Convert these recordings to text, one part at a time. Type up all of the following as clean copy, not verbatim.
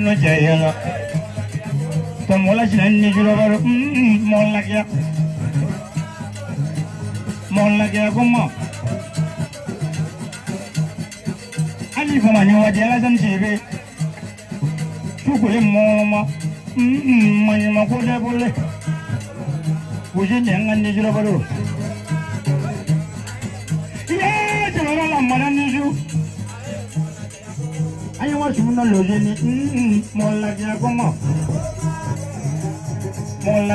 No jayala tomola jinani julobaro molla kya kuma ali fama ni wajala san jebe tukule moma manyama ko de bolle wuje nyangani julobaro ya jawara la manani ju ayo wa suna loje ni molla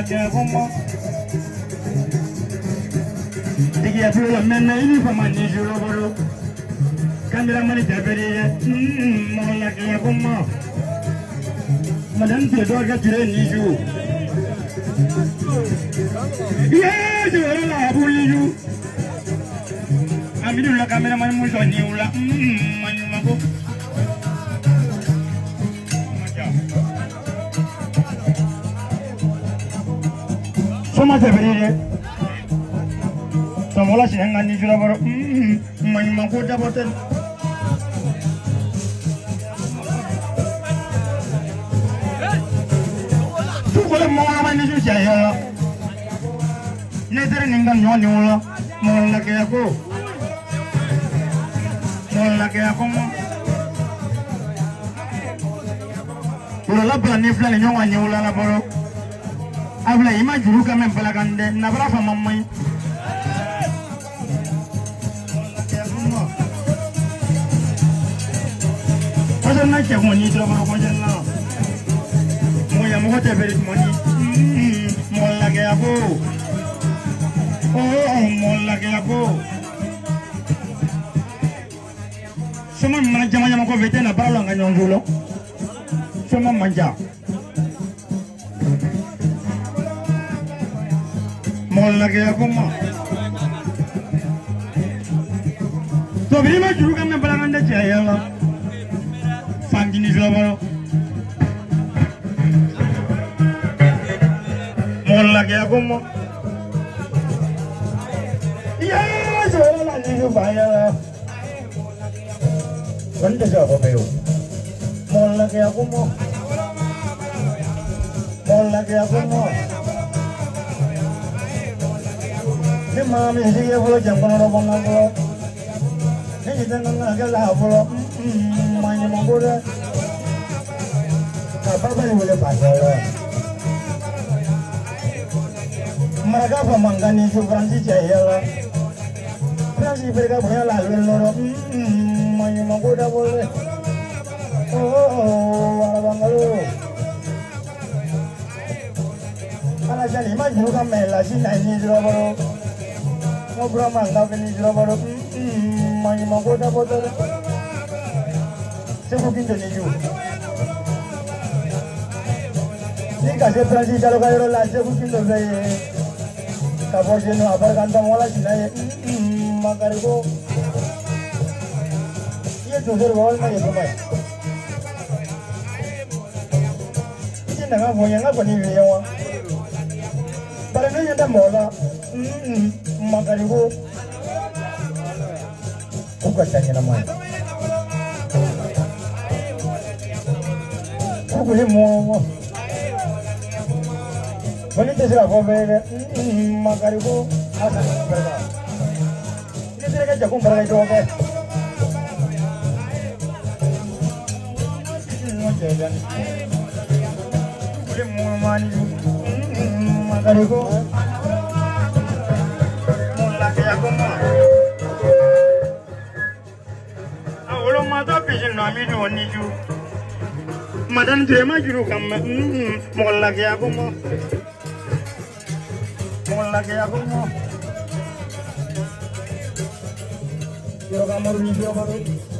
kya kuma digi apelo menna ini fama ni julobaro kandira mani jaberi molla kya kuma madan te do ga jire ni ju ya jawara la abuli ju amidu la kamera man mu so ni ula manyuma ko Soma teberire tomola shenga ni julabaro manyuma ko daboten tukole mwa mani ju jaya nedere ninga nyoni ula molla ke yako mo ula la bla ni fla nyonga nyula la boro abla ima juru kame balagande nabra fa mammai ojo na che moni dro baro ko jenna moya mo hote berit moni molla ge abo molla ge abo soma mana jama ko vete na balo nga nyonjulo soma manja molla ke akuma to bima juru kam balanganda chayala fangini jobaro molla ke akuma ya jola ni baya wanda jabo peyo molla ke akuma ni mami sigue por llamar a bongo ni tengo que la por mañana mongora capaz de volver pasar mereka pemangani su Francis jaya Francis mereka punya lalu loro mañana mongora boleh bangalo ala jadi maju kami lagi naik jurabaro ngobrol mangga kini jurabaro main mangga botol sebutin tu ni kasih Francis kalau kaya lah sebutin tu saya kapal jenuh apa kantong wala sini makariku ia tuher bawal mai kemai ini nggak mau yang apa ni dia barangnya ada mola makariku bukan tanya namanya kule mo Bani tesira ko bele makaribo asa berga ini terega jago berga itu oke jalan kule mo mani makaribo mulla ke jago ma awolo mata pisin no mi do ni ju madan drema juru kam mulla ke jago ma lagi aku mau. Yo kamu